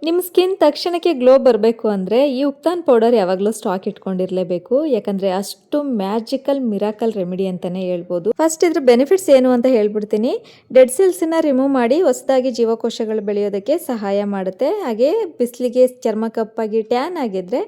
ನಿಮ್ಮ ಸ್ಕಿನ್ ತಕ್ಷಣಕ್ಕೆ ಗ್ಲೋ ಬರಬೇಕು ಅಂದರೆ ಈ ಉಪ್ತಾನ್ ಪೌಡರ್ ಯಾವಾಗಲೂ ಸ್ಟಾಕ್ ಇಟ್ಕೊಂಡಿರಲೇಬೇಕು. ಯಾಕಂದರೆ ಅಷ್ಟು ಮ್ಯಾಜಿಕಲ್ ಮಿರಾಕಲ್ ರೆಮಿಡಿ ಅಂತಲೇ ಹೇಳ್ಬೋದು. ಫಸ್ಟ್ ಇದ್ರ ಬೆನಿಫಿಟ್ಸ್ ಏನು ಅಂತ ಹೇಳ್ಬಿಡ್ತೀನಿ. ಡೆಡ್ ಸೆಲ್ಸನ್ನ ರಿಮೂವ್ ಮಾಡಿ ಹೊಸದಾಗಿ ಜೀವಕೋಶಗಳು ಬೆಳೆಯೋದಕ್ಕೆ ಸಹಾಯ ಮಾಡುತ್ತೆ. ಹಾಗೆ ಬಿಸಿಲಿಗೆ ಚರ್ಮ ಕಪ್ಪಾಗಿ ಟ್ಯಾನ್ ಆಗಿದ್ರೆ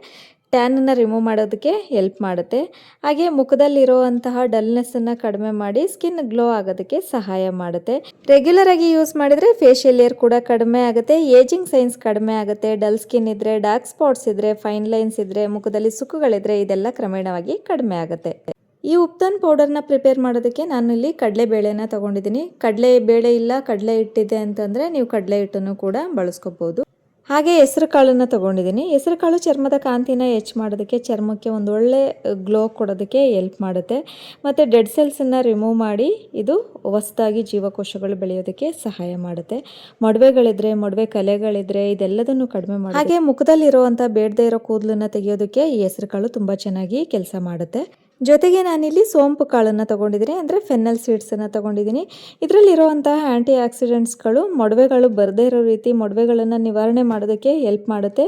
ಟ್ಯಾನನ್ನು ರಿಮೂವ್ ಮಾಡೋದಕ್ಕೆ ಹೆಲ್ಪ್ ಮಾಡುತ್ತೆ. ಹಾಗೆ ಮುಖದಲ್ಲಿರುವಂತಹ ಡಲ್ನೆಸ್ಸನ್ನು ಕಡಿಮೆ ಮಾಡಿ ಸ್ಕಿನ್ ಗ್ಲೋ ಆಗೋದಕ್ಕೆ ಸಹಾಯ ಮಾಡುತ್ತೆ. ರೆಗ್ಯುಲರ್ ಆಗಿ ಯೂಸ್ ಮಾಡಿದರೆ ಫೇಶಿಯಲ್ ಏರ್ ಕೂಡ ಕಡಿಮೆ ಆಗುತ್ತೆ, ಏಜಿಂಗ್ ಸೈನ್ಸ್ ಕಡಿಮೆ ಆಗುತ್ತೆ, ಡಲ್ ಸ್ಕಿನ್ ಇದ್ದರೆ, ಡಾರ್ಕ್ ಸ್ಪಾಟ್ಸ್ ಇದ್ದರೆ, ಫೈನ್ ಲೈನ್ಸ್ ಇದ್ದರೆ, ಮುಖದಲ್ಲಿ ಸುಕ್ಕುಗಳಿದ್ರೆ ಇದೆಲ್ಲ ಕ್ರಮೇಣವಾಗಿ ಕಡಿಮೆ ಆಗುತ್ತೆ. ಈ ಉಪ್ತಾನ್ ಪೌಡರ್ನ ಪ್ರಿಪೇರ್ ಮಾಡೋದಕ್ಕೆ ನಾನಿಲ್ಲಿ ಕಡಲೆಬೇಳೆನ ತೊಗೊಂಡಿದ್ದೀನಿ. ಕಡಲೆ ಬೇಳೆ ಇಲ್ಲ ಕಡಲೆ ಹಿಟ್ಟಿದೆ ಅಂತಂದರೆ ನೀವು ಕಡಲೆ ಹಿಟ್ಟನ್ನು ಕೂಡ ಬಳಸ್ಕೋಬೋದು. ಹಾಗೆ ಹೆಸರು ಕಾಳನ್ನು ತೊಗೊಂಡಿದ್ದೀನಿ. ಹೆಸರು ಕಾಳು ಚರ್ಮದ ಕಾಂತಿನ ಹೆಚ್ಚು ಮಾಡೋದಕ್ಕೆ, ಚರ್ಮಕ್ಕೆ ಒಂದು ಒಳ್ಳೆ ಗ್ಲೋ ಕೊಡೋದಕ್ಕೆ ಹೆಲ್ಪ್ ಮಾಡುತ್ತೆ. ಮತ್ತು ಡೆಡ್ ಸೆಲ್ಸನ್ನು ರಿಮೂವ್ ಮಾಡಿ ಇದು ಹೊಸದಾಗಿ ಜೀವಕೋಶಗಳು ಬೆಳೆಯೋದಕ್ಕೆ ಸಹಾಯ ಮಾಡುತ್ತೆ. ಮೊಡವೆಗಳಿದ್ರೆ, ಮೊಡವೆ ಕಲೆಗಳಿದ್ರೆ ಇದೆಲ್ಲದನ್ನು ಕಡಿಮೆ ಮಾಡಿ, ಹಾಗೆ ಮುಖದಲ್ಲಿರುವಂಥ ಬೇಡದೇ ಇರೋ ಕೂದಲನ್ನು ತೆಗೆಯೋದಕ್ಕೆ ಈ ಹೆಸರು ಕಾಳು ತುಂಬ ಚೆನ್ನಾಗಿ ಕೆಲಸ ಮಾಡುತ್ತೆ. ಜೊತೆಗೆ ನಾನಿಲ್ಲಿ ಸೋಂಪು ಕಾಳನ್ನು ತೊಗೊಂಡಿದ್ದೀನಿ, ಅಂದರೆ ಫೆನ್ನಲ್ ಸೀಡ್ಸನ್ನು ತೊಗೊಂಡಿದ್ದೀನಿ. ಇದರಲ್ಲಿರುವಂತಹ ಆ್ಯಂಟಿ ಆಕ್ಸಿಡೆಂಟ್ಸ್ಗಳು ಮೊಡವೆಗಳು ಬರದೇ ಇರೋ ರೀತಿ ಮೊಡವೆಗಳನ್ನು ನಿವಾರಣೆ ಮಾಡೋದಕ್ಕೆ ಹೆಲ್ಪ್ ಮಾಡುತ್ತೆ.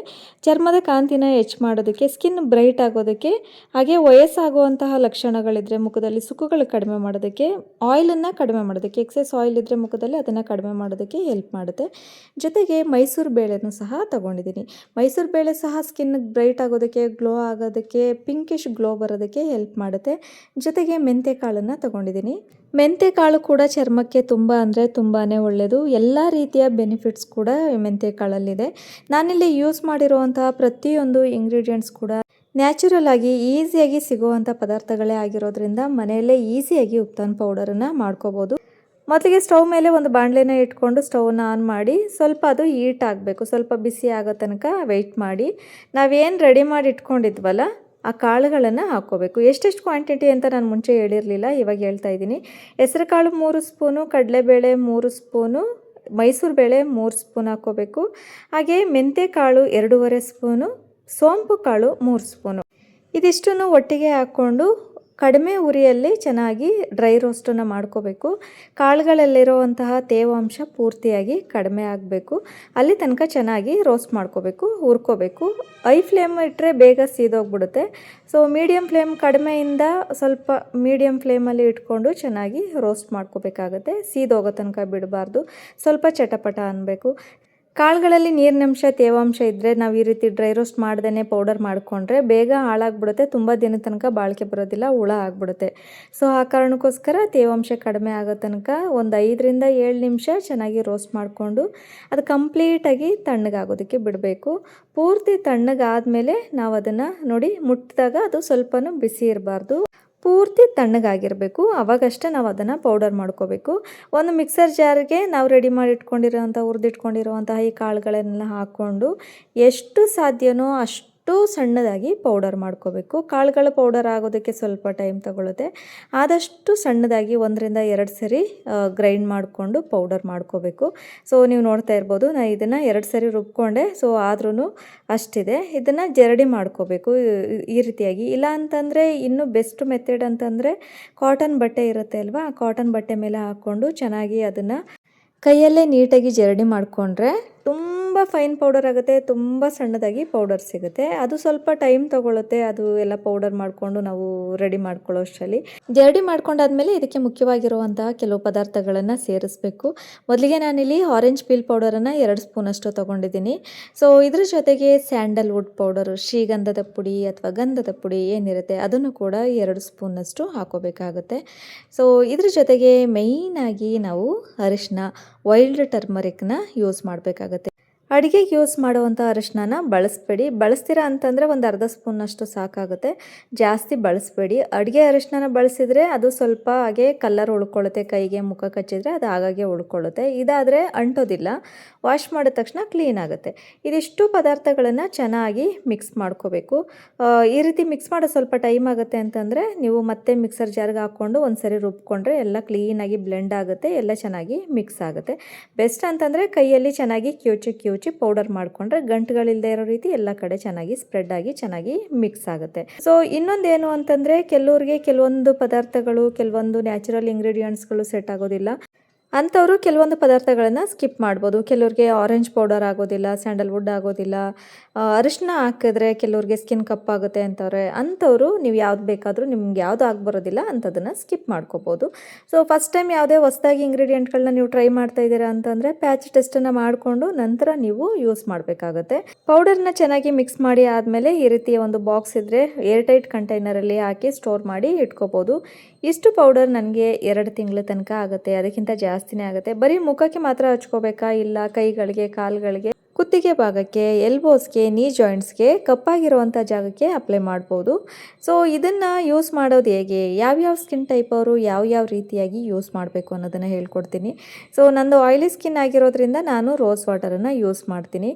ಚರ್ಮದ ಕಾಂತಿನ ಹೆಚ್ಚು ಮಾಡೋದಕ್ಕೆ, ಸ್ಕಿನ್ ಬ್ರೈಟ್ ಆಗೋದಕ್ಕೆ, ಹಾಗೆ ವಯಸ್ಸಾಗುವಂತಹ ಲಕ್ಷಣಗಳಿದ್ದರೆ ಮುಖದಲ್ಲಿ ಸುಕ್ಕುಗಳು ಕಡಿಮೆ ಮಾಡೋದಕ್ಕೆ, ಆಯಿಲನ್ನು ಕಡಿಮೆ ಮಾಡೋದಕ್ಕೆ, ಎಕ್ಸೆಸ್ ಆಯಿಲ್ ಇದ್ದರೆ ಮುಖದಲ್ಲಿ ಅದನ್ನು ಕಡಿಮೆ ಮಾಡೋದಕ್ಕೆ ಹೆಲ್ಪ್ ಮಾಡುತ್ತೆ. ಜೊತೆಗೆ ಮೈಸೂರು ಬೇಳೆನೂ ಸಹ ತೊಗೊಂಡಿದ್ದೀನಿ. ಮೈಸೂರು ಬೇಳೆ ಸಹ ಸ್ಕಿನ್ ಬ್ರೈಟ್ ಆಗೋದಕ್ಕೆ, ಗ್ಲೋ ಆಗೋದಕ್ಕೆ, ಪಿಂಕಿಶ್ ಗ್ಲೋ ಬರೋದಕ್ಕೆ ಹೆಲ್ಪ್ ಮಾಡುತ್ತೆ. ಜೊತೆಗೆ ಮೆಂತ್ಯ ಕಾಳನ್ನು ತಗೊಂಡಿದ್ದೀನಿ. ಮೆಂತ್ಯ ಕಾಳು ಕೂಡ ಚರ್ಮಕ್ಕೆ ತುಂಬ ಅಂದರೆ ತುಂಬಾ ಒಳ್ಳೆಯದು. ಎಲ್ಲ ರೀತಿಯ ಬೆನಿಫಿಟ್ಸ್ ಕೂಡ ಮೆಂತ್ಯ ಕಾಳಲ್ಲಿದೆ. ನಾನಿಲ್ಲಿ ಯೂಸ್ ಮಾಡಿರುವಂತಹ ಪ್ರತಿಯೊಂದು ಇಂಗ್ರೀಡಿಯೆಂಟ್ಸ್ ಕೂಡ ನ್ಯಾಚುರಲ್ ಆಗಿ ಈಸಿಯಾಗಿ ಸಿಗುವಂಥ ಪದಾರ್ಥಗಳೇ ಆಗಿರೋದ್ರಿಂದ ಮನೆಯಲ್ಲೇ ಈಸಿಯಾಗಿ ಉಪ್ತಾನ್ ಪೌಡರನ್ನು ಮಾಡ್ಕೋಬೋದು. ಮೊದಲಿಗೆ ಸ್ಟವ್ ಮೇಲೆ ಒಂದು ಬಾಣಲೆನ ಇಟ್ಕೊಂಡು ಸ್ಟವ್ನ ಆನ್ ಮಾಡಿ ಸ್ವಲ್ಪ ಅದು ಹೀಟ್ ಆಗಬೇಕು. ಸ್ವಲ್ಪ ಬಿಸಿ ಆಗೋ ತನಕ ವೆಯ್ಟ್ ಮಾಡಿ ನಾವೇನು ರೆಡಿ ಮಾಡಿ ಇಟ್ಕೊಂಡಿದ್ವಲ್ಲ ಆ ಕಾಳುಗಳನ್ನು ಹಾಕ್ಕೋಬೇಕು. ಎಷ್ಟೆಷ್ಟು ಕ್ವಾಂಟಿಟಿ ಅಂತ ನಾನು ಮುಂಚೆ ಹೇಳಿರಲಿಲ್ಲ, ಇವಾಗ ಹೇಳ್ತಾ ಇದ್ದೀನಿ. ಹೆಸರು ಕಾಳು 3 ಸ್ಪೂನು, ಕಡಲೆಬೇಳೆ 3 ಸ್ಪೂನು, ಮೈಸೂರು ಬೇಳೆ 3 ಸ್ಪೂನ್ ಹಾಕ್ಕೋಬೇಕು. ಹಾಗೆ ಮೆಂತ್ಯ ಕಾಳು 2.5 ಸ್ಪೂನು, ಸೋಂಪು ಕಾಳು 3 ಸ್ಪೂನು. ಇದಿಷ್ಟನ್ನು ಒಟ್ಟಿಗೆ ಹಾಕ್ಕೊಂಡು ಕಡಿಮೆ ಉರಿಯಲ್ಲಿ ಚೆನ್ನಾಗಿ ಡ್ರೈ ರೋಸ್ಟನ್ನು ಮಾಡ್ಕೋಬೇಕು. ಕಾಳುಗಳಲ್ಲಿರುವಂತಹ ತೇವಾಂಶ ಪೂರ್ತಿಯಾಗಿ ಕಡಿಮೆ ಆಗಬೇಕು. ಅಲ್ಲಿ ತನಕ ಚೆನ್ನಾಗಿ ರೋಸ್ಟ್ ಮಾಡ್ಕೋಬೇಕು, ಹುರ್ಕೋಬೇಕು. ಐ ಫ್ಲೇಮ್ ಇಟ್ಟರೆ ಬೇಗ ಸೀದೋಗ್ಬಿಡುತ್ತೆ. ಸೊ ಮೀಡಿಯಮ್ ಫ್ಲೇಮ್, ಕಡಿಮೆಯಿಂದ ಸ್ವಲ್ಪ ಮೀಡಿಯಮ್ ಫ್ಲೇಮಲ್ಲಿ ಇಟ್ಕೊಂಡು ಚೆನ್ನಾಗಿ ರೋಸ್ಟ್ ಮಾಡ್ಕೋಬೇಕಾಗತ್ತೆ. ಸೀದೋಗೋ ತನಕ ಬಿಡಬಾರ್ದು, ಸ್ವಲ್ಪ ಚಟಪಟ ಅನ್ನಬೇಕು. ಕಾಳುಗಳಲ್ಲಿ ನೀರಿನಂಶ, ತೇವಾಂಶ ಇದ್ದರೆ ನಾವು ಈ ರೀತಿ ಡ್ರೈ ರೋಸ್ಟ್ ಮಾಡ್ದೇ ಪೌಡರ್ ಮಾಡಿಕೊಂಡ್ರೆ ಬೇಗ ಹಾಳಾಗ್ಬಿಡುತ್ತೆ, ತುಂಬ ದಿನದ ತನಕ ಬಾಳಿಕೆ ಬರೋದಿಲ್ಲ, ಹುಳ ಆಗಿಬಿಡುತ್ತೆ. ಸೊ ಆ ಕಾರಣಕ್ಕೋಸ್ಕರ ತೇವಾಂಶ ಕಡಿಮೆ ಆಗೋ ತನಕ ಒಂದು 5ರಿಂದ 7 ನಿಮಿಷ ಚೆನ್ನಾಗಿ ರೋಸ್ಟ್ ಮಾಡಿಕೊಂಡು ಅದು ಕಂಪ್ಲೀಟಾಗಿ ತಣ್ಣಗಾಗೋದಕ್ಕೆ ಬಿಡಬೇಕು. ಪೂರ್ತಿ ತಣ್ಣಗಾದಮೇಲೆ ನಾವು ಅದನ್ನು ನೋಡಿ ಮುಟ್ಟಿದಾಗ ಅದು ಸ್ವಲ್ಪನೂ ಬಿಸಿ ಇರಬಾರ್ದು, ಪೂರ್ತಿ ತಣ್ಣಗಾಗಿರಬೇಕು. ಆವಾಗಷ್ಟೇ ನಾವು ಅದನ್ನು ಪೌಡರ್ ಮಾಡ್ಕೋಬೇಕು. ಒಂದು ಮಿಕ್ಸರ್ ಜಾರ್ಗೆ ನಾವು ರೆಡಿ ಮಾಡಿ ಇಟ್ಕೊಂಡಿರೋಂಥ, ಹುರಿದಿಟ್ಕೊಂಡಿರುವಂತಹ ಈ ಕಾಳುಗಳನ್ನೆಲ್ಲ ಹಾಕ್ಕೊಂಡು ಎಷ್ಟು ಸಾಧ್ಯನೋ ಅಷ್ಟು ಸಣ್ಣದಾಗಿ ಪೌಡರ್ ಮಾಡ್ಕೋಬೇಕು. ಕಾಳುಗಳ ಪೌಡರ್ ಆಗೋದಕ್ಕೆ ಸ್ವಲ್ಪ ಟೈಮ್ ತಗೊಳುತ್ತೆ. ಆದಷ್ಟು ಸಣ್ಣದಾಗಿ 1ರಿಂದ 2 ಸರಿ ಗ್ರೈಂಡ್ ಮಾಡಿಕೊಂಡು ಪೌಡರ್ ಮಾಡ್ಕೋಬೇಕು. ಸೊ ನೀವು ನೋಡ್ತಾ ಇರ್ಬೋದು, ನಾನು ಇದನ್ನು 2 ಸರಿ ರುಬ್ಕೊಂಡೆ. ಸೊ ಆದ್ರೂ ಅಷ್ಟಿದೆ. ಇದನ್ನು ಜರಡಿ ಮಾಡ್ಕೋಬೇಕು ಈ ರೀತಿಯಾಗಿ. ಇಲ್ಲ ಅಂತಂದರೆ ಇನ್ನೂ ಬೆಸ್ಟ್ ಮೆಥಡ್ ಅಂತಂದರೆ ಕಾಟನ್ ಬಟ್ಟೆ ಇರುತ್ತೆ ಅಲ್ವಾ, ಆ ಕಾಟನ್ ಬಟ್ಟೆ ಮೇಲೆ ಹಾಕ್ಕೊಂಡು ಚೆನ್ನಾಗಿ ಅದನ್ನು ಕೈಯಲ್ಲೇ ನೀಟಾಗಿ ಜರಡಿ ಮಾಡಿಕೊಂಡ್ರೆ ತುಂಬ ಫೈನ್ ಪೌಡರ್ ಆಗುತ್ತೆ, ತುಂಬ ಸಣ್ಣದಾಗಿ ಪೌಡರ್ ಸಿಗುತ್ತೆ. ಅದು ಸ್ವಲ್ಪ ಟೈಮ್ ತೊಗೊಳುತ್ತೆ, ಅದು ಎಲ್ಲ ಪೌಡರ್ ಮಾಡಿಕೊಂಡು ನಾವು ರೆಡಿ ಮಾಡ್ಕೊಳ್ಳೋ ಅಷ್ಟರಲ್ಲಿ. ಜರಡಿ ಮಾಡ್ಕೊಂಡಾದ್ಮೇಲೆ ಇದಕ್ಕೆ ಮುಖ್ಯವಾಗಿರುವಂತಹ ಕೆಲವು ಪದಾರ್ಥಗಳನ್ನು ಸೇರಿಸಬೇಕು. ಮೊದಲಿಗೆ ನಾನಿಲ್ಲಿ ಆರೆಂಜ್ ಪೀಲ್ ಪೌಡರನ್ನು 2 ಸ್ಪೂನಷ್ಟು ತೊಗೊಂಡಿದ್ದೀನಿ. ಸೊ ಇದ್ರ ಜೊತೆಗೆ ಸ್ಯಾಂಡಲ್ವುಡ್ ಪೌಡರು, ಶ್ರೀಗಂಧದ ಪುಡಿ ಅಥವಾ ಗಂಧದ ಪುಡಿ ಏನಿರುತ್ತೆ ಅದನ್ನು ಕೂಡ 2 ಸ್ಪೂನಷ್ಟು ಹಾಕೋಬೇಕಾಗುತ್ತೆ. ಸೊ ಇದ್ರ ಜೊತೆಗೆ ಮೇಯ್ನಾಗಿ ನಾವು ಅರಿಶಿನ, ವೈಲ್ಡ್ ಟರ್ಮರಿಕ್ನ ಯೂಸ್ ಮಾಡಬೇಕಾಗತ್ತೆ. ಅಡುಗೆಗೆ ಯೂಸ್ ಮಾಡುವಂಥ ಅರಿಶಿನ ಬಳಸಬೇಡಿ. ಬಳಸ್ತೀರಾ ಅಂತಂದರೆ ಒಂದು ಅರ್ಧ ಸ್ಪೂನಷ್ಟು ಸಾಕಾಗುತ್ತೆ, ಜಾಸ್ತಿ ಬಳಸಬೇಡಿ. ಅಡುಗೆ ಅರಿಶಿನ ಬಳಸಿದರೆ ಅದು ಸ್ವಲ್ಪ ಹಾಗೆ ಕಲರ್ ಉಳ್ಕೊಳ್ಳುತ್ತೆ, ಕೈಗೆ ಮುಖ ಕಚ್ಚಿದರೆ ಅದು ಆಗಾಗೆ ಉಳ್ಕೊಳ್ಳುತ್ತೆ. ಇದಾದರೆ ಅಂಟೋದಿಲ್ಲ, ವಾಶ್ ಮಾಡಿದ ತಕ್ಷಣ ಕ್ಲೀನ್ ಆಗುತ್ತೆ. ಇದಿಷ್ಟು ಪದಾರ್ಥಗಳನ್ನು ಚೆನ್ನಾಗಿ ಮಿಕ್ಸ್ ಮಾಡ್ಕೋಬೇಕು. ಈ ರೀತಿ ಮಿಕ್ಸ್ ಮಾಡೋದು ಸ್ವಲ್ಪ ಟೈಮ್ ಆಗುತ್ತೆ ಅಂತಂದರೆ ನೀವು ಮತ್ತೆ ಮಿಕ್ಸರ್ ಜಾರ್ಗೆ ಹಾಕ್ಕೊಂಡು ಒಂದು ಸರಿ ರುಬ್ಕೊಂಡ್ರೆ ಎಲ್ಲ ಕ್ಲೀನಾಗಿ ಬ್ಲೆಂಡ್ ಆಗುತ್ತೆ, ಎಲ್ಲ ಚೆನ್ನಾಗಿ ಮಿಕ್ಸ್ ಆಗುತ್ತೆ. ಬೆಸ್ಟ್ ಅಂತಂದರೆ ಕೈಯಲ್ಲಿ ಚೆನ್ನಾಗಿ ಕಿವುಚಿ ಪೌಡರ್ ಮಾಡಿಕೊಂಡ್ರೆ ಗಂಟುಗಳಿಲ್ಲದೆ ಇರೋ ರೀತಿ ಎಲ್ಲ ಕಡೆ ಚೆನ್ನಾಗಿ ಸ್ಪ್ರೆಡ್ ಆಗಿ ಚೆನ್ನಾಗಿ ಮಿಕ್ಸ್ ಆಗುತ್ತೆ. ಸೊ ಇನ್ನೊಂದೇನು ಅಂತಂದರೆ ಕೆಲವರಿಗೆ ಕೆಲವೊಂದು ಪದಾರ್ಥಗಳು, ಕೆಲವೊಂದು ನ್ಯಾಚುರಲ್ ಇಂಗ್ರೀಡಿಯೆಂಟ್ಸ್ಗಳು ಸೆಟ್ ಆಗೋದಿಲ್ಲ. ಅಂಥವರು ಕೆಲವೊಂದು ಪದಾರ್ಥಗಳನ್ನು ಸ್ಕಿಪ್ ಮಾಡ್ಬೋದು. ಕೆಲವ್ರಿಗೆ ಆರೆಂಜ್ ಪೌಡರ್ ಆಗೋದಿಲ್ಲ, ಸ್ಯಾಂಡಲ್ವುಡ್ ಆಗೋದಿಲ್ಲ, ಅರಿಶಿನ ಹಾಕಿದ್ರೆ ಕೆಲವ್ರಿಗೆ ಸ್ಕಿನ್ ಕಪ್ಪಾಗುತ್ತೆ ಅಂತವ್ರೆ. ಅಂಥವರು ನೀವು ಯಾವ್ದು ಬೇಕಾದರೂ ನಿಮ್ಗೆ ಯಾವುದು ಬರೋದಿಲ್ಲ ಅಂಥದ್ದನ್ನು ಸ್ಕಿಪ್ ಮಾಡ್ಕೋಬೋದು. ಸೊ ಫಸ್ಟ್ ಟೈಮ್ ಯಾವುದೇ ಹೊಸದಾಗಿ ಇಂಗ್ರೀಡಿಯೆಂಟ್ಗಳನ್ನ ನೀವು ಟ್ರೈ ಮಾಡ್ತಾ ಇದ್ದೀರಾ ಅಂತಂದರೆ ಪ್ಯಾಚ್ ಟೆಸ್ಟನ್ನು ಮಾಡಿಕೊಂಡು ನಂತರ ನೀವು ಯೂಸ್ ಮಾಡಬೇಕಾಗುತ್ತೆ. ಪೌಡರ್ನ ಚೆನ್ನಾಗಿ ಮಿಕ್ಸ್ ಮಾಡಿ ಆದಮೇಲೆ ಈ ರೀತಿಯ ಒಂದು ಬಾಕ್ಸ್ ಇದ್ದರೆ ಏರ್ಟೈಟ್ ಕಂಟೈನರಲ್ಲಿ ಹಾಕಿ ಸ್ಟೋರ್ ಮಾಡಿ ಇಟ್ಕೋಬೋದು. ಇಷ್ಟು ಪೌಡರ್ ನನಗೆ 2 ತಿಂಗಳ ತನಕ ಆಗುತ್ತೆ, ಅದಕ್ಕಿಂತ ಜಾಸ್ತಿನೇ ಆಗುತ್ತೆ. ಬರೀ ಮುಖಕ್ಕೆ ಮಾತ್ರ ಹಚ್ಕೋಬೇಕಾ, ಇಲ್ಲ ಕೈಗಳಿಗೆ, ಕಾಲುಗಳಿಗೆ, ಕುತ್ತಿಗೆ ಭಾಗಕ್ಕೆ, ಎಲ್ಬೋಸ್ಗೆ, ನೀ ಜಾಯಿಂಟ್ಸ್ಗೆ, ಕಪ್ಪಾಗಿರುವಂಥ ಜಾಗಕ್ಕೆ ಅಪ್ಲೈ ಮಾಡ್ಬೋದು. ಸೊ ಇದನ್ನು ಯೂಸ್ ಮಾಡೋದು ಹೇಗೆ, ಯಾವ್ಯಾವ ಸ್ಕಿನ್ ಟೈಪ್ ಅವರು ಯಾವ ರೀತಿಯಾಗಿ ಯೂಸ್ ಮಾಡಬೇಕು ಅನ್ನೋದನ್ನು ಹೇಳ್ಕೊಡ್ತೀನಿ. ಸೊ ನಂದು ಆಯಿಲಿ ಸ್ಕಿನ್ ಆಗಿರೋದ್ರಿಂದ ನಾನು ರೋಸ್ ವಾಟರನ್ನು ಯೂಸ್ ಮಾಡ್ತೀನಿ.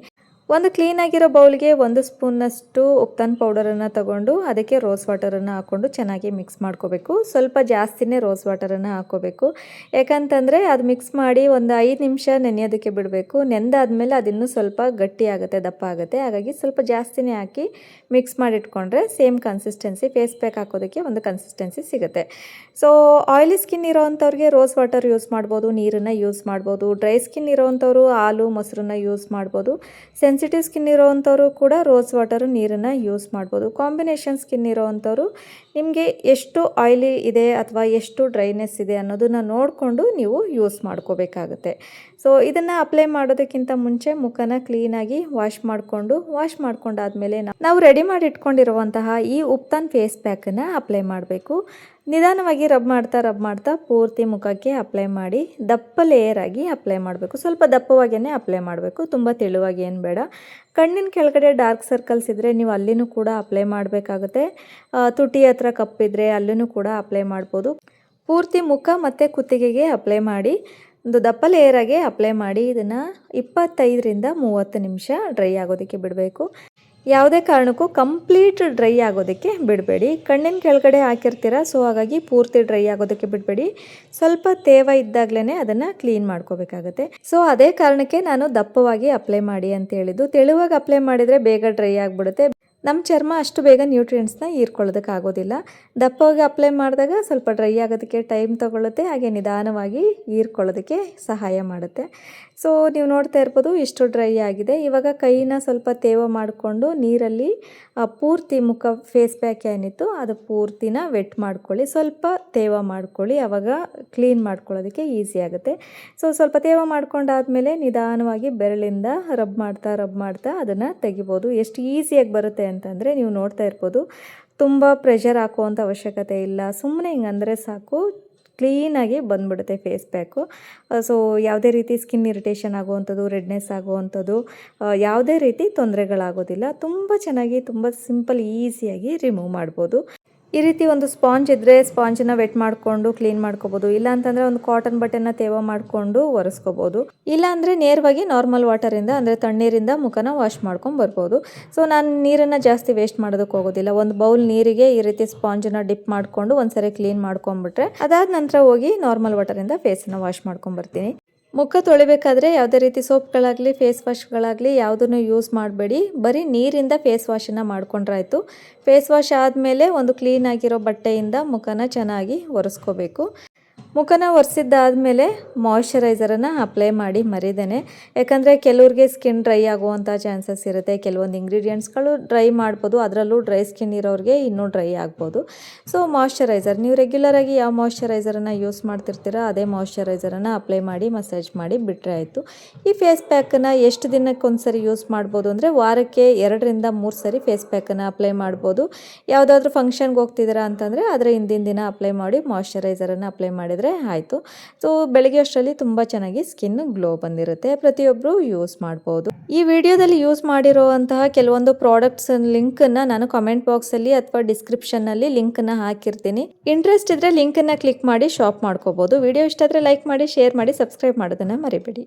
ಒಂದು ಕ್ಲೀನಾಗಿರೋ ಬೌಲ್ಗೆ 1 ಸ್ಪೂನ್ನಷ್ಟು ಉಪ್ತಾನ್ ಪೌಡರನ್ನು ತಗೊಂಡು ಅದಕ್ಕೆ ರೋಸ್ ವಾಟರನ್ನು ಹಾಕ್ಕೊಂಡು ಚೆನ್ನಾಗಿ ಮಿಕ್ಸ್ ಮಾಡ್ಕೋಬೇಕು. ಸ್ವಲ್ಪ ಜಾಸ್ತಿನೇ ರೋಸ್ ವಾಟರನ್ನು ಹಾಕ್ಕೋಬೇಕು. ಯಾಕಂತಂದರೆ ಅದು ಮಿಕ್ಸ್ ಮಾಡಿ ಒಂದು 5 ನಿಮಿಷ ನೆನೆಯೋದಕ್ಕೆ ಬಿಡಬೇಕು. ನೆಂದಾದ್ಮೇಲೆ ಅದಿನ್ನೂ ಸ್ವಲ್ಪ ಗಟ್ಟಿ ಆಗುತ್ತೆ, ದಪ್ಪ ಆಗುತ್ತೆ. ಹಾಗಾಗಿ ಸ್ವಲ್ಪ ಜಾಸ್ತಿನೇ ಹಾಕಿ ಮಿಕ್ಸ್ ಮಾಡಿಟ್ಕೊಂಡ್ರೆ ಸೇಮ್ ಕನ್ಸಿಸ್ಟೆನ್ಸಿ, ಫೇಸ್ ಪ್ಯಾಕ್ ಹಾಕೋದಕ್ಕೆ ಒಂದು ಕನ್ಸಿಸ್ಟೆನ್ಸಿ ಸಿಗುತ್ತೆ. ಸೊ ಆಯಿಲಿ ಸ್ಕಿನ್ ಇರೋವಂಥವ್ರಿಗೆ ರೋಸ್ ವಾಟರ್ ಯೂಸ್ ಮಾಡ್ಬೋದು, ನೀರನ್ನು ಯೂಸ್ ಮಾಡ್ಬೋದು. ಡ್ರೈ ಸ್ಕಿನ್ ಇರೋವಂಥವ್ರು ಹಾಲು ಮೊಸರನ್ನ ಯೂಸ್ ಮಾಡ್ಬೋದು. ಸೆನ್ಸಿಟಿವ್ ಸ್ಕಿನ್ ಇರೋವಂಥವ್ರು ಕೂಡ ರೋಸ್ ವಾಟರು ನೀರನ್ನು ಯೂಸ್ ಮಾಡ್ಬೋದು. ಕಾಂಬಿನೇಷನ್ ಸ್ಕಿನ್ ಇರೋವಂಥವ್ರು ನಿಮಗೆ ಎಷ್ಟು ಆಯಿಲಿ ಇದೆ ಅಥವಾ ಎಷ್ಟು ಡ್ರೈನೆಸ್ ಇದೆ ಅನ್ನೋದನ್ನು ನೋಡಿಕೊಂಡು ನೀವು ಯೂಸ್ ಮಾಡ್ಕೋಬೇಕಾಗುತ್ತೆ. ಸೊ ಇದನ್ನು ಅಪ್ಲೈ ಮಾಡೋದಕ್ಕಿಂತ ಮುಂಚೆ ಮುಖನ ಕ್ಲೀನಾಗಿ ವಾಶ್ ಮಾಡ್ಕೊಂಡಾದ್ಮೇಲೆ ನಾವು ರೆಡಿ ಮಾಡಿ ಇಟ್ಕೊಂಡಿರುವಂತಹ ಈ ಉಪ್ತಾನ್ ಫೇಸ್ ಪ್ಯಾಕನ್ನು ಅಪ್ಲೈ ಮಾಡಬೇಕು. ನಿಧಾನವಾಗಿ ರಬ್ ಮಾಡ್ತಾ ಪೂರ್ತಿ ಮುಖಕ್ಕೆ ಅಪ್ಲೈ ಮಾಡಿ ದಪ್ಪ ಲೇಯರ್ ಆಗಿ ಅಪ್ಲೈ ಮಾಡಬೇಕು. ಸ್ವಲ್ಪ ದಪ್ಪವಾಗಿಯೇ ಅಪ್ಲೈ ಮಾಡಬೇಕು, ತುಂಬ ತೆಳುವಾಗಿ ಏನು ಬೇಡ. ಕಣ್ಣಿನ ಕೆಳಗಡೆ ಡಾರ್ಕ್ ಸರ್ಕಲ್ಸ್ ಇದ್ದರೆ ನೀವು ಅಲ್ಲಿನೂ ಕೂಡ ಅಪ್ಲೈ ಮಾಡಬೇಕಾಗುತ್ತೆ. ತುಟಿ ಹತ್ರ ಕಪ್ಪಿದ್ರೆ ಅಲ್ಲೂ ಕೂಡ ಅಪ್ಲೈ ಮಾಡ್ಬೋದು. ಪೂರ್ತಿ ಮುಖ ಮತ್ತು ಕುತ್ತಿಗೆಗೆ ಅಪ್ಲೈ ಮಾಡಿ ಒಂದು ದಪ್ಪ ಲೇಯರಾಗೆ ಅಪ್ಲೈ ಮಾಡಿ ಇದನ್ನು 25ರಿಂದ 30 ನಿಮಿಷ ಡ್ರೈ ಆಗೋದಕ್ಕೆ ಬಿಡಬೇಕು. ಯಾವುದೇ ಕಾರಣಕ್ಕೂ ಕಂಪ್ಲೀಟ್ ಡ್ರೈ ಆಗೋದಕ್ಕೆ ಬಿಡಬೇಡಿ. ಕಣ್ಣಿನ ಕೆಳಗಡೆ ಹಾಕಿರ್ತೀರ, ಸೊ ಹಾಗಾಗಿ ಪೂರ್ತಿ ಡ್ರೈ ಆಗೋದಕ್ಕೆ ಬಿಡಬೇಡಿ. ಸ್ವಲ್ಪ ತೇವ ಇದ್ದಾಗಲೇ ಅದನ್ನು ಕ್ಲೀನ್ ಮಾಡ್ಕೋಬೇಕಾಗತ್ತೆ. ಸೊ ಅದೇ ಕಾರಣಕ್ಕೆ ನಾನು ದಪ್ಪವಾಗಿ ಅಪ್ಲೈ ಮಾಡಿ ಅಂತ ಹೇಳಿದ್ದು. ತೆಳುವಾಗಿ ಅಪ್ಲೈ ಮಾಡಿದರೆ ಬೇಗ ಡ್ರೈ ಆಗಿಬಿಡುತ್ತೆ. ನಮ್ಮ ಚರ್ಮ ಅಷ್ಟು ಬೇಗ ನ್ಯೂಟ್ರಿಯೆಂಟ್ಸ್ನ ಹೀರ್ಕೊಳ್ಳೋದಕ್ಕೆ ಆಗೋದಿಲ್ಲ. ದಪ್ಪವಾಗಿ ಅಪ್ಲೈ ಮಾಡಿದಾಗ ಸ್ವಲ್ಪ ಡ್ರೈ ಆಗೋದಕ್ಕೆ ಟೈಮ್ ತೊಗೊಳುತ್ತೆ, ಹಾಗೆ ನಿಧಾನವಾಗಿ ಹೀರ್ಕೊಳ್ಳೋದಕ್ಕೆ ಸಹಾಯ ಮಾಡುತ್ತೆ. ಸೊ ನೀವು ನೋಡ್ತಾ ಇರ್ಬೋದು ಇಷ್ಟು ಡ್ರೈ ಆಗಿದೆ. ಇವಾಗ ಕೈನ ಸ್ವಲ್ಪ ತೇವ ಮಾಡಿಕೊಂಡು ನೀರಲ್ಲಿ ಪೂರ್ತಿ ಮುಖ ಫೇಸ್ ಪ್ಯಾಕ್ ಏನಿತ್ತು ಅದು ಪೂರ್ತಿನ ವೆಟ್ ಮಾಡ್ಕೊಳ್ಳಿ, ಸ್ವಲ್ಪ ತೇವ ಮಾಡ್ಕೊಳ್ಳಿ, ಆವಾಗ ಕ್ಲೀನ್ ಮಾಡ್ಕೊಳ್ಳೋದಕ್ಕೆ ಈಸಿ ಆಗುತ್ತೆ. ಸೊ ಸ್ವಲ್ಪ ತೇವ ಮಾಡ್ಕೊಂಡಾದ್ಮೇಲೆ ನಿಧಾನವಾಗಿ ಬೆರಳಿಂದ ರಬ್ ಮಾಡ್ತಾ ಅದನ್ನು ತೆಗಿಬೋದು. ಎಷ್ಟು ಈಸಿಯಾಗಿ ಬರುತ್ತೆ ಅಂತಂದರೆ ನೀವು ನೋಡ್ತಾ ಇರ್ಬೋದು. ತುಂಬ ಪ್ರೆಷರ್ ಹಾಕುವಂಥ ಅವಶ್ಯಕತೆ ಇಲ್ಲ, ಸುಮ್ಮನೆ ಹಿಂಗಂದರೆ ಸಾಕು, ಕ್ಲೀನಾಗಿ ಬಂದ್ಬಿಡುತ್ತೆ ಫೇಸ್ ಪ್ಯಾಕು. ಸೊ ಯಾವುದೇ ರೀತಿ ಸ್ಕಿನ್ ಇರಿಟೇಷನ್ ಆಗುವಂಥದ್ದು, ರೆಡ್ನೆಸ್ ಆಗುವಂಥದ್ದು, ಯಾವುದೇ ರೀತಿ ತೊಂದರೆಗಳಾಗೋದಿಲ್ಲ. ತುಂಬ ಚೆನ್ನಾಗಿ, ತುಂಬ ಸಿಂಪಲ್, ಈಸಿಯಾಗಿ ರಿಮೂವ್ ಮಾಡ್ಬೋದು. ಈ ರೀತಿ ಒಂದು ಸ್ಪಾಂಜ್ ಇದ್ದರೆ ಸ್ಪಾಂಜನ್ನು ವೆಟ್ ಮಾಡಿಕೊಂಡು ಕ್ಲೀನ್ ಮಾಡ್ಕೋಬೋದು. ಇಲ್ಲ ಅಂತಂದರೆ ಒಂದು ಕಾಟನ್ ಬಟ್ಟೆನ ತೇವ ಮಾಡಿಕೊಂಡು ಒರೆಸ್ಕೋಬೋದು. ಇಲ್ಲ ಅಂದರೆ ನೇರವಾಗಿ ನಾರ್ಮಲ್ ವಾಟರಿಂದ ಅಂದರೆ ತಣ್ಣೀರಿಂದ ಮುಖನ ವಾಶ್ ಮಾಡ್ಕೊಂಡು ಬರ್ಬೋದು. ಸೊ ನಾನು ನೀರನ್ನು ಜಾಸ್ತಿ ವೇಸ್ಟ್ ಮಾಡೋದಕ್ಕೆ ಹೋಗೋದಿಲ್ಲ. ಒಂದು ಬೌಲ್ ನೀರಿಗೆ ಈ ರೀತಿ ಸ್ಪಾಂಜನ್ನು ಡಿಪ್ ಮಾಡಿಕೊಂಡು ಒಂದ್ಸರಿ ಕ್ಲೀನ್ ಮಾಡ್ಕೊಂಡ್ಬಿಟ್ರೆ ಅದಾದ ನಂತರ ಹೋಗಿ ನಾರ್ಮಲ್ ವಾಟರಿಂದ ಫೇಸನ್ನು ವಾಶ್ ಮಾಡ್ಕೊಂಬರ್ತೀನಿ. ಮುಖ ತೊಳಿಬೇಕಾದ್ರೆ ಯಾವುದೇ ರೀತಿ ಸೋಪ್ಗಳಾಗಲಿ ಫೇಸ್ ವಾಶ್ಗಳಾಗಲಿ ಯಾವುದನ್ನು ಯೂಸ್ ಮಾಡಬೇಡಿ. ಬರೀ ನೀರಿಂದ ಫೇಸ್ ವಾಶನ್ನು ಮಾಡ್ಕೊಂಡ್ರಾಯ್ತು. ಫೇಸ್ ವಾಶ್ ಆದಮೇಲೆ ಒಂದು ಕ್ಲೀನಾಗಿರೋ ಬಟ್ಟೆಯಿಂದ ಮುಖನ ಚೆನ್ನಾಗಿ ಒರೆಸ್ಕೋಬೇಕು. ಮುಖನ ಒರೆಸಿದ್ದಾದಮೇಲೆ ಮಾಯ್ಶ್ಚರೈಸರನ್ನು ಅಪ್ಲೈ ಮಾಡಿ ಮರಿದೇನೆ. ಯಾಕಂದರೆ ಕೆಲವ್ರಿಗೆ ಸ್ಕಿನ್ ಡ್ರೈ ಆಗುವಂಥ ಚಾನ್ಸಸ್ ಇರುತ್ತೆ. ಕೆಲವೊಂದು ಇಂಗ್ರೀಡಿಯೆಂಟ್ಸ್ಗಳು ಡ್ರೈ ಮಾಡ್ಬೋದು, ಅದರಲ್ಲೂ ಡ್ರೈ ಸ್ಕಿನ್ ಇರೋರಿಗೆ ಇನ್ನೂ ಡ್ರೈ ಆಗ್ಬೋದು. ಸೊ ಮಾಯ್ಶ್ಚರೈಸರ್ ನೀವು ರೆಗ್ಯುಲರಾಗಿ ಯಾವ ಮಾಯ್ಶ್ಚರೈಸರನ್ನು ಯೂಸ್ ಮಾಡ್ತಿರ್ತೀರೋ ಅದೇ ಮಾಯ್ಶ್ಚರೈಸರನ್ನು ಅಪ್ಲೈ ಮಾಡಿ ಮಸಾಜ್ ಮಾಡಿ ಬಿಟ್ಟರೆ ಆಯಿತು. ಈ ಫೇಸ್ ಪ್ಯಾಕನ್ನು ಎಷ್ಟು ದಿನಕ್ಕೊಂದ್ಸರಿ ಯೂಸ್ ಮಾಡ್ಬೋದು ಅಂದರೆ ವಾರಕ್ಕೆ 2ರಿಂದ 3 ಸರಿ ಫೇಸ್ ಪ್ಯಾಕನ್ನು ಅಪ್ಲೈ ಮಾಡ್ಬೋದು. ಯಾವುದಾದ್ರೂ ಫಂಕ್ಷನ್ಗೆ ಹೋಗ್ತಿದ್ದೀರಾ ಅಂತಂದರೆ ಅದರ ಹಿಂದಿನ ದಿನ ಅಪ್ಲೈ ಮಾಡಿ ಮಾಯ್ಶ್ಚರೈಸರನ್ನು ಅಪ್ಲೈ ಮಾಡಿದರೆ ಆಯಿತು. ಸೊ ಬೆಳಗ್ಗೆ ಅಷ್ಟರಲ್ಲಿ ತುಂಬ ಚೆನ್ನಾಗಿ ಸ್ಕಿನ್ ಗ್ಲೋ ಬಂದಿರುತ್ತೆ. ಪ್ರತಿಯೊಬ್ಬರು ಯೂಸ್ ಮಾಡ್ಬೋದು. ಈ ವಿಡಿಯೋದಲ್ಲಿ ಯೂಸ್ ಮಾಡಿರುವಂತಹ ಕೆಲವೊಂದು ಪ್ರಾಡಕ್ಟ್ಸ್ ಲಿಂಕನ್ನು ನಾನು ಕಮೆಂಟ್ ಬಾಕ್ಸಲ್ಲಿ ಅಥವಾ ಡಿಸ್ಕ್ರಿಪ್ಷನ್ನಲ್ಲಿ ಲಿಂಕನ್ನು ಹಾಕಿರ್ತೀನಿ. ಇಂಟ್ರೆಸ್ಟ್ ಇದ್ದರೆ ಲಿಂಕನ್ನು ಕ್ಲಿಕ್ ಮಾಡಿ ಶಾಪ್ ಮಾಡ್ಕೋಬೋದು. ವಿಡಿಯೋ ಇಷ್ಟ ಆದರೆ ಲೈಕ್ ಮಾಡಿ, ಶೇರ್ ಮಾಡಿ, ಸಬ್ಸ್ಕ್ರೈಬ್ ಮಾಡೋದನ್ನು ಮರಿಬೇಡಿ.